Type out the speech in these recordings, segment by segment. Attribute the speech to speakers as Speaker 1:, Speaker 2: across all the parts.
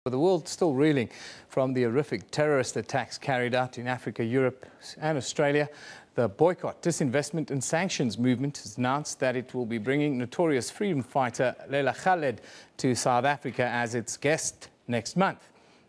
Speaker 1: The world still reeling from the horrific terrorist attacks carried out in Africa, Europe and Australia. The Boycott Disinvestment and Sanctions movement has announced that it will be bringing notorious freedom fighter Leila Khaled to South Africa as its guest next month.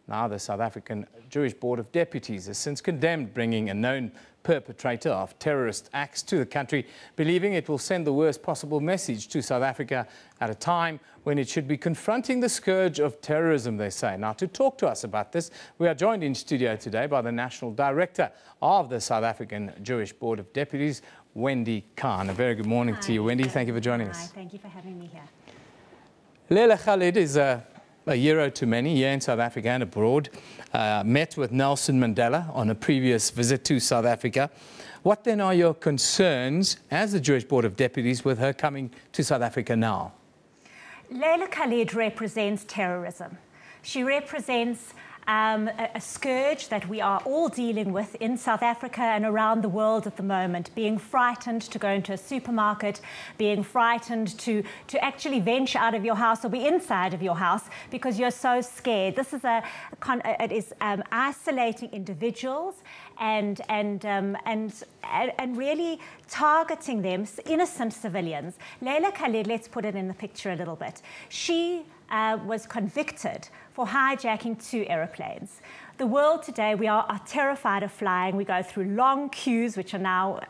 Speaker 1: Now, the South African Jewish Board of Deputies has since condemned bringing a known perpetrator of terrorist acts to the country, believing it will send the worst possible message to South Africa at a time when it should be confronting the scourge of terrorism, they say. Now, to talk to us about this, we are joined in studio today by the National Director of the South African Jewish Board of Deputies, Wendy Kahn. A very good morning to you, Wendy. Thank you for joining us.
Speaker 2: Thank you for having me here.
Speaker 1: Leila Khaled is a hero to many here in South Africa and abroad. Met with Nelson Mandela on a previous visit to South Africa. What then are your concerns as the Jewish Board of Deputies with her coming to South Africa now?
Speaker 2: Leila Khaled represents terrorism. She represents a scourge that we are all dealing with in South Africa and around the world at the moment, being frightened to go into a supermarket, being frightened to actually venture out of your house or be inside of your house because you're so scared. This is isolating individuals and really targeting them, innocent civilians. Leila Khaled, let's put it in the picture a little bit. She was convicted for hijacking 2 aeroplanes. The world today, we are terrified of flying. We go through long queues, which are now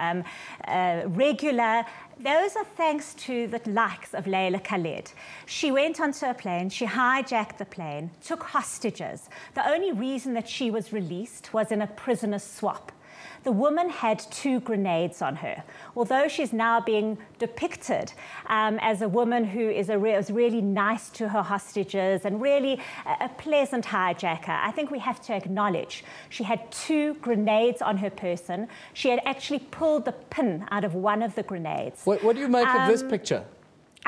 Speaker 2: regular. Those are thanks to the likes of Leila Khaled. She went onto a plane, she hijacked the plane, took hostages. The only reason that she was released was in a prisoner swap. The woman had 2 grenades on her. Although she's now being depicted as a woman who is really nice to her hostages and really a pleasant hijacker, I think we have to acknowledge she had 2 grenades on her person. She had actually pulled the pin out of one of the grenades.
Speaker 1: What do you make of this picture?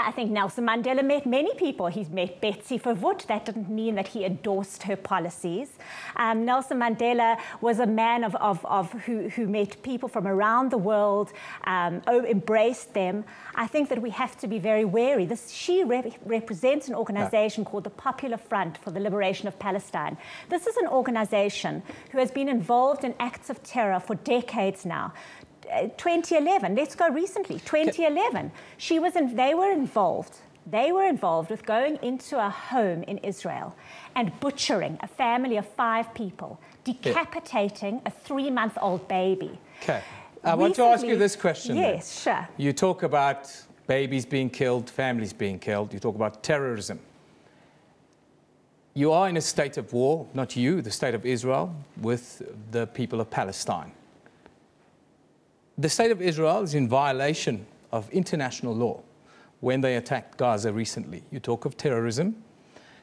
Speaker 2: I think Nelson Mandela met many people. He's met Betsy Verwoerd. That didn't mean that he endorsed her policies. Nelson Mandela was a man who met people from around the world, embraced them. I think that we have to be very wary. She represents an organization called the Popular Front for the Liberation of Palestine. This is an organization who has been involved in acts of terror for decades now. 2011, let's go recently, 2011, they were involved with going into a home in Israel and butchering a family of 5 people, decapitating a 3-month-old baby.
Speaker 1: Okay. I want to ask you this question.
Speaker 2: Yes,
Speaker 1: then.
Speaker 2: sure.
Speaker 1: You talk about babies being killed, families being killed. You talk about terrorism. You are in a state of war, not you, the state of Israel, with the people of Palestine. The state of Israel is in violation of international law when they attacked Gaza recently. You talk of terrorism,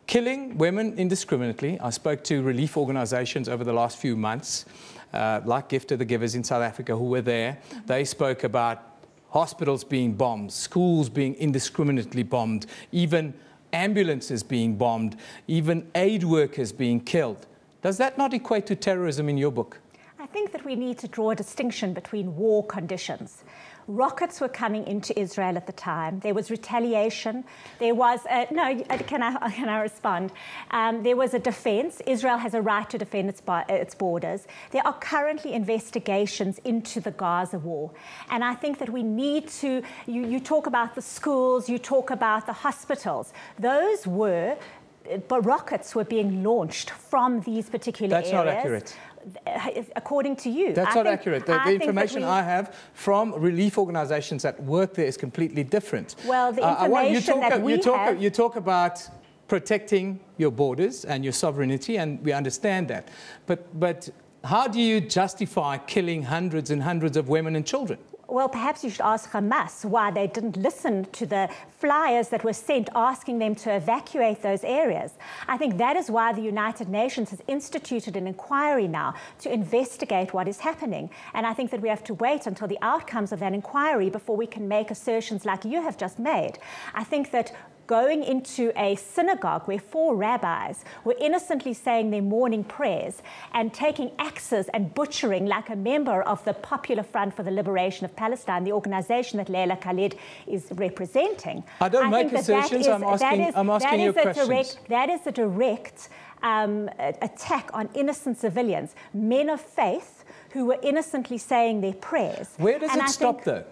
Speaker 1: killing women indiscriminately. I spoke to relief organizations over the last few months, like Gift of the Givers in South Africa, who were there. They spoke about hospitals being bombed, schools being indiscriminately bombed, even ambulances being bombed, even aid workers being killed. Does that not equate to terrorism in your book?
Speaker 2: I think that we need to draw a distinction between war conditions. Rockets were coming into Israel at the time. There was retaliation. There was can I respond? There was a defense. Israel has a right to defend its borders. There are currently investigations into the Gaza war. And I think that we need to, you talk about the schools, you talk about the hospitals. Those were, but rockets were being launched from these particular areas.
Speaker 1: That's not accurate.
Speaker 2: According to you.
Speaker 1: That's not accurate. The information I have from relief organizations that work there is completely different.
Speaker 2: Well, the information
Speaker 1: you talk about protecting your borders and your sovereignty, and we understand that. But how do you justify killing hundreds and hundreds of women and children?
Speaker 2: Well, perhaps you should ask Hamas why they didn't listen to the flyers that were sent asking them to evacuate those areas. I think that is why the United Nations has instituted an inquiry now to investigate what is happening. And I think that we have to wait until the outcomes of that inquiry before we can make assertions like you have just made. I think that going into a synagogue where 4 rabbis were innocently saying their morning prayers and taking axes and butchering like a member of the Popular Front for the Liberation of Palestine, the organization that Leila Khaled is representing.
Speaker 1: I don't make assertions, I'm asking you questions.
Speaker 2: That is a direct attack on innocent civilians, men of faith who were innocently saying their prayers.
Speaker 1: Where does it stop, though?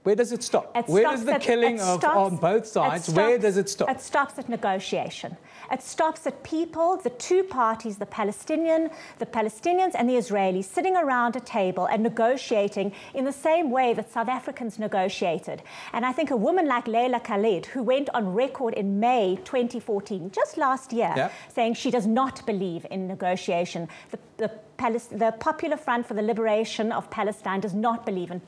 Speaker 1: Where does it stop? Where does the killing on both sides, where does it stop?
Speaker 2: It stops at negotiation. It stops at people, the two parties, the Palestinians and the Israelis, sitting around a table and negotiating in the same way that South Africans negotiated. And I think a woman like Leila Khaled, who went on record in May 2014, just last year, saying she does not believe in negotiation. The Popular Front for the Liberation of Palestine does not believe in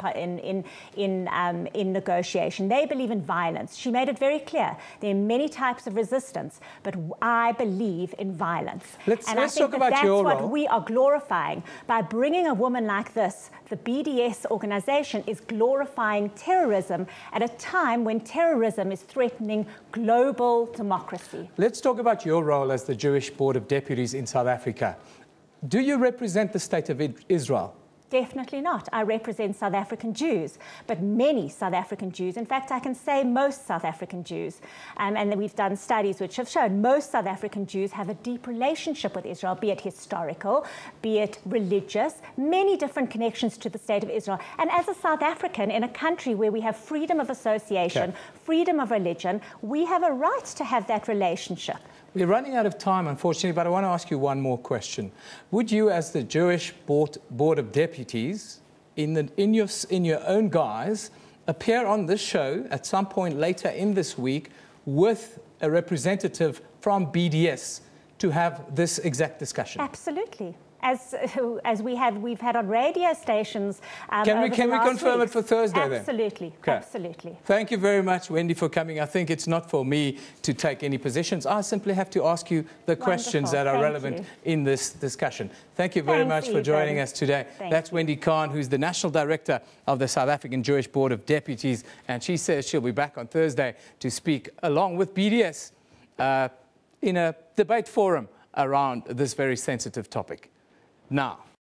Speaker 2: negotiation. They believe in violence. She made it very clear. There are many types of resistance, but I believe in violence.
Speaker 1: Let's talk about your role.
Speaker 2: That's what we are glorifying. By bringing a woman like this, the BDS organization is glorifying terrorism at a time when terrorism is threatening global democracy.
Speaker 1: Let's talk about your role as the Jewish Board of Deputies in South Africa. Do you represent the state of Israel?
Speaker 2: Definitely not. I represent South African Jews, but many South African Jews. In fact, I can say most South African Jews. And we've done studies which have shown most South African Jews have a deep relationship with Israel, be it historical, be it religious, many different connections to the state of Israel. And as a South African in a country where we have freedom of association, freedom of religion, we have a right to have that relationship.
Speaker 1: We're running out of time, unfortunately, but I want to ask you one more question. Would you, as the Jewish Board of Deputies, in your own guise, appear on this show at some point later in this week with a representative from BDS to have this exact discussion?
Speaker 2: Absolutely. As we've had on radio stations.
Speaker 1: Can we confirm it for Thursday
Speaker 2: Absolutely,
Speaker 1: then?
Speaker 2: Absolutely.
Speaker 1: Thank you very much, Wendy, for coming. I think it's not for me to take any positions. I simply have to ask you the questions that are relevant in this discussion. Thank you very much for joining us today. That's Wendy Kahn, who's the National Director of the South African Jewish Board of Deputies, and she says she'll be back on Thursday to speak along with BDS in a debate forum around this very sensitive topic. Now,